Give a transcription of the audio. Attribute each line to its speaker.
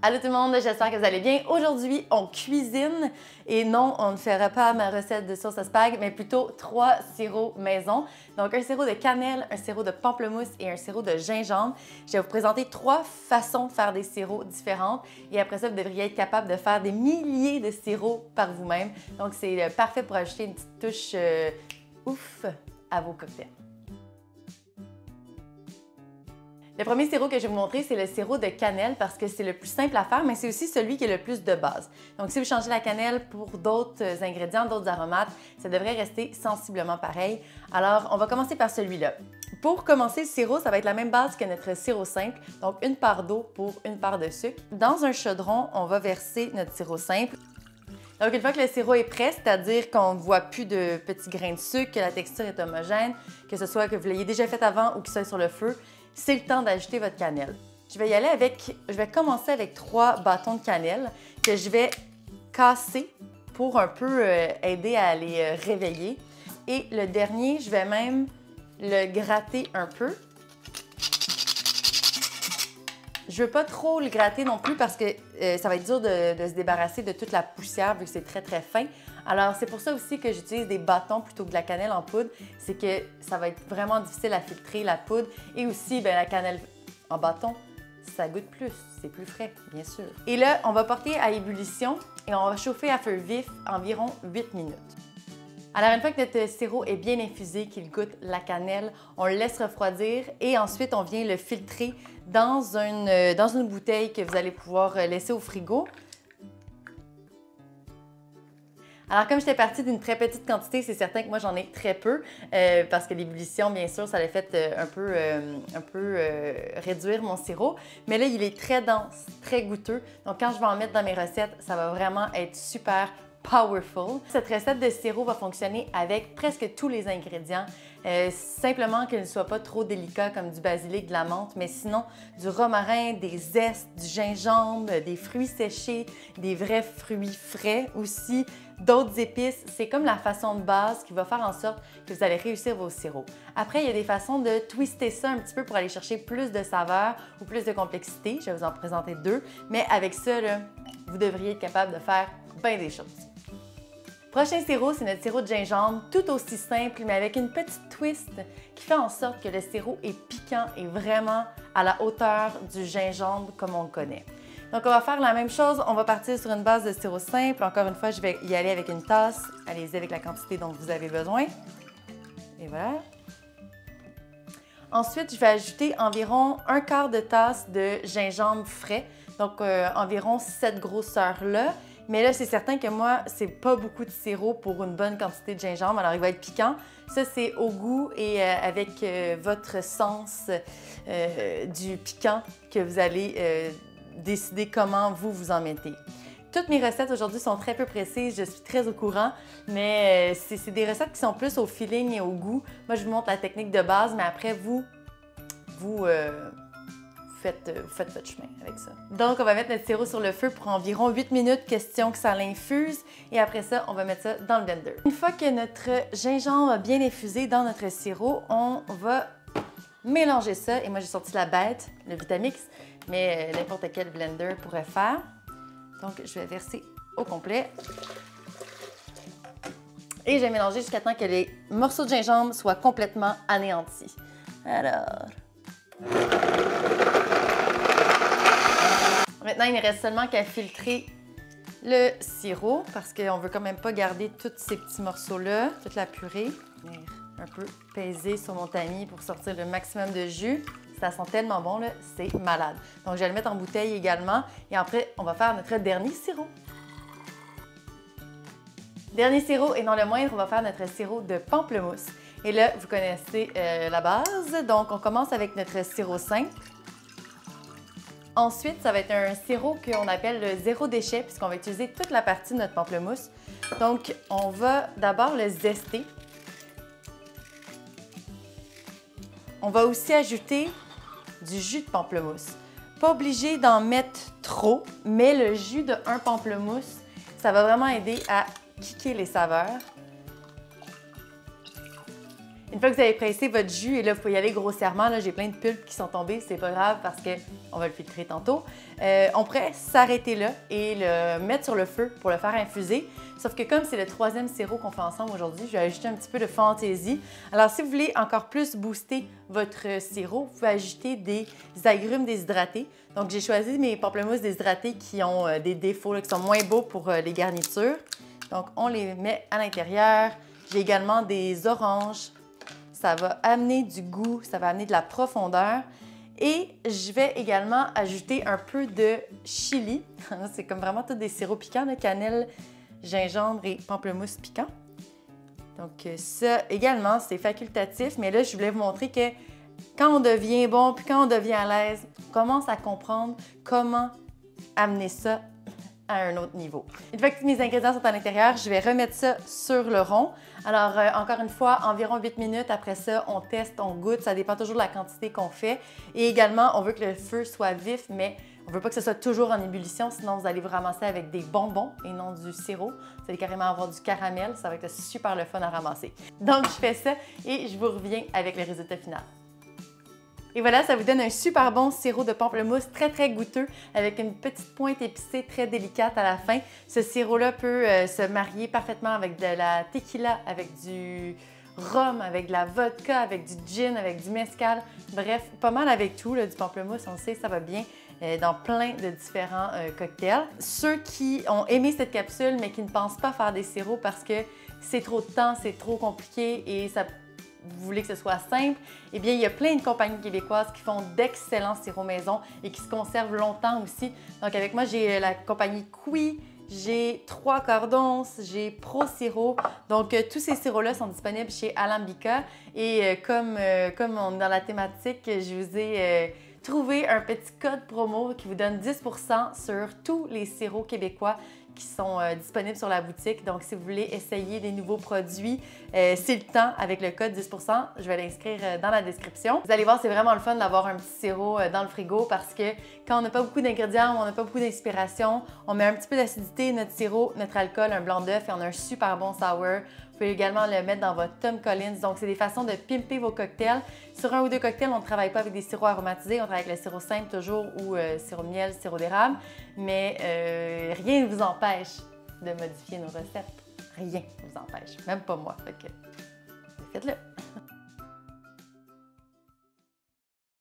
Speaker 1: Allô tout le monde, j'espère que vous allez bien. Aujourd'hui, on cuisine et non, on ne fera pas ma recette de sauce à spag, mais plutôt 3 sirops maison. Donc un sirop de cannelle, un sirop de pamplemousse et un sirop de gingembre. Je vais vous présenter 3 façons de faire des sirops différentes et après ça, vous devriez être capable de faire des milliers de sirops par vous-même. Donc c'est parfait pour ajouter une petite touche ouf à vos cocktails. Le premier sirop que je vais vous montrer, c'est le sirop de cannelle parce que c'est le plus simple à faire, mais c'est aussi celui qui est le plus de base. Donc, si vous changez la cannelle pour d'autres ingrédients, d'autres aromates, ça devrait rester sensiblement pareil. Alors, on va commencer par celui-là. Pour commencer, le sirop, ça va être la même base que notre sirop simple, donc une part d'eau pour une part de sucre. Dans un chaudron, on va verser notre sirop simple. Donc, une fois que le sirop est prêt, c'est-à-dire qu'on ne voit plus de petits grains de sucre, que la texture est homogène, que ce soit que vous l'ayez déjà fait avant ou qu'il soit sur le feu, c'est le temps d'ajouter votre cannelle. Je vais commencer avec 3 bâtons de cannelle que je vais casser pour un peu aider à les réveiller. Et le dernier, je vais même le gratter un peu. Je ne veux pas trop le gratter non plus parce que ça va être dur de se débarrasser de toute la poussière vu que c'est très très fin. Alors c'est pour ça aussi que j'utilise des bâtons plutôt que de la cannelle en poudre. C'est que ça va être vraiment difficile à filtrer la poudre et aussi la cannelle en bâton, ça goûte plus, c'est plus frais bien sûr. Et là, on va porter à ébullition et on va chauffer à feu vif environ 8 minutes. Alors, une fois que notre sirop est bien infusé, qu'il goûte la cannelle, on le laisse refroidir et ensuite, on vient le filtrer dans une bouteille que vous allez pouvoir laisser au frigo. Alors, comme j'étais partie d'une très petite quantité, c'est certain que moi, j'en ai très peu parce que l'ébullition, bien sûr, ça l'a fait un peu réduire mon sirop. Mais là, il est très dense, très goûteux. Donc, quand je vais en mettre dans mes recettes, ça va vraiment être super powerful. Cette recette de sirop va fonctionner avec presque tous les ingrédients, simplement qu'il ne soit pas trop délicat comme du basilic, de la menthe, mais sinon du romarin, des zestes, du gingembre, des fruits séchés, des vrais fruits frais aussi, d'autres épices. C'est comme la façon de base qui va faire en sorte que vous allez réussir vos sirops. Après, il y a des façons de twister ça un petit peu pour aller chercher plus de saveur ou plus de complexité. Je vais vous en présenter 2, mais avec ça, là, vous devriez être capable de faire bien des choses. Prochain sirop, c'est notre sirop de gingembre, tout aussi simple, mais avec une petite twist qui fait en sorte que le sirop est piquant et vraiment à la hauteur du gingembre comme on le connaît. Donc, on va faire la même chose. On va partir sur une base de sirop simple. Encore une fois, je vais y aller avec une tasse. Allez-y avec la quantité dont vous avez besoin. Et voilà. Ensuite, je vais ajouter environ 1/4 de tasse de gingembre frais. Donc, environ cette grosseur-là. Mais là, c'est certain que moi, c'est pas beaucoup de sirop pour une bonne quantité de gingembre, alors il va être piquant. Ça, c'est au goût et avec votre sens du piquant que vous allez décider comment vous en mettez. Toutes mes recettes aujourd'hui sont très peu précises, je suis très au courant, mais c'est des recettes qui sont plus au feeling et au goût. Moi, je vous montre la technique de base, mais après, vous faites votre chemin avec ça. Donc, on va mettre notre sirop sur le feu pour environ 8 minutes, question que ça l'infuse. Et après ça, on va mettre ça dans le blender. Une fois que notre gingembre a bien infusé dans notre sirop, on va mélanger ça. Et moi, j'ai sorti la bête, le Vitamix, mais n'importe quel blender pourrait faire. Donc, je vais verser au complet. Et je vais mélanger jusqu'à temps que les morceaux de gingembre soient complètement anéantis. Alors... Maintenant, il ne reste seulement qu'à filtrer le sirop parce qu'on ne veut quand même pas garder tous ces petits morceaux-là, toute la purée. Venir un peu peser sur mon tamis pour sortir le maximum de jus. Ça sent tellement bon, là, c'est malade. Donc, je vais le mettre en bouteille également et après, on va faire notre dernier sirop. Dernier sirop et non le moindre, on va faire notre sirop de pamplemousse. Et là, vous connaissez la base. Donc, on commence avec notre sirop simple. Ensuite, ça va être un sirop qu'on appelle le zéro déchet puisqu'on va utiliser toute la partie de notre pamplemousse. Donc, on va d'abord le zester. On va aussi ajouter du jus de pamplemousse. Pas obligé d'en mettre trop, mais le jus de un pamplemousse, ça va vraiment aider à kicker les saveurs. Une fois que vous avez pressé votre jus, et là, il faut y aller grossièrement, là, j'ai plein de pulpes qui sont tombées, c'est pas grave parce qu'on va le filtrer tantôt. On pourrait s'arrêter là et le mettre sur le feu pour le faire infuser. Sauf que comme c'est le 3e sirop qu'on fait ensemble aujourd'hui, je vais ajouter un petit peu de fantaisie. Alors, si vous voulez encore plus booster votre sirop, vous pouvez ajouter des agrumes déshydratés. Donc, j'ai choisi mes pamplemousses déshydratés qui ont des défauts, là, qui sont moins beaux pour les garnitures. Donc, on les met à l'intérieur. J'ai également des oranges. Ça va amener du goût, ça va amener de la profondeur. Et je vais également ajouter un peu de chili. C'est comme vraiment tous des sirops piquants, de cannelle, gingembre et pamplemousse piquant. Donc ça également, c'est facultatif. Mais là, je voulais vous montrer que quand on devient bon, puis quand on devient à l'aise, on commence à comprendre comment amener ça à un autre niveau. Une fois que tous mes ingrédients sont à l'intérieur, je vais remettre ça sur le rond. Alors, encore une fois, environ 8 minutes. Après ça, on teste, on goûte. Ça dépend toujours de la quantité qu'on fait. Et également, on veut que le feu soit vif, mais on ne veut pas que ce soit toujours en ébullition, sinon vous allez vous ramasser avec des bonbons et non du sirop. Vous allez carrément avoir du caramel. Ça va être super le fun à ramasser. Donc, je fais ça et je vous reviens avec le résultat final. Et voilà, ça vous donne un super bon sirop de pamplemousse, très, très goûteux, avec une petite pointe épicée très délicate à la fin. Ce sirop-là peut se marier parfaitement avec de la tequila, avec du rhum, avec de la vodka, avec du gin, avec du mezcal. Bref, pas mal avec tout, là, du pamplemousse, on sait, ça va bien dans plein de différents cocktails. Ceux qui ont aimé cette capsule, mais qui ne pensent pas faire des sirops parce que c'est trop de temps, c'est trop compliqué et vous voulez que ce soit simple, eh bien, il y a plein de compagnies québécoises qui font d'excellents sirops maison et qui se conservent longtemps aussi. Donc, avec moi, j'ai la compagnie Qui, j'ai 3 Cordons, j'ai Pro Sirop. Donc, tous ces sirops-là sont disponibles chez Alambica. Et comme on est dans la thématique, je vous ai trouvé un petit code promo qui vous donne 10 % sur tous les sirops québécois qui sont disponibles sur la boutique. Donc, si vous voulez essayer des nouveaux produits, c'est le temps avec le code 10 %. Je vais l'inscrire dans la description. Vous allez voir, c'est vraiment le fun d'avoir un petit sirop dans le frigo parce que quand on n'a pas beaucoup d'ingrédients, on n'a pas beaucoup d'inspiration, on met un petit peu d'acidité, notre sirop, notre alcool, un blanc d'œuf et on a un super bon sour. Vous pouvez également le mettre dans votre Tom Collins. Donc, c'est des façons de pimper vos cocktails. Sur 1 ou 2 cocktails, on ne travaille pas avec des sirops aromatisés. On travaille avec le sirop simple toujours ou sirop de miel, sirop d'érable. Mais rien ne vous empêche de modifier nos recettes. Rien ne vous empêche. Même pas moi. Fait que faites-le.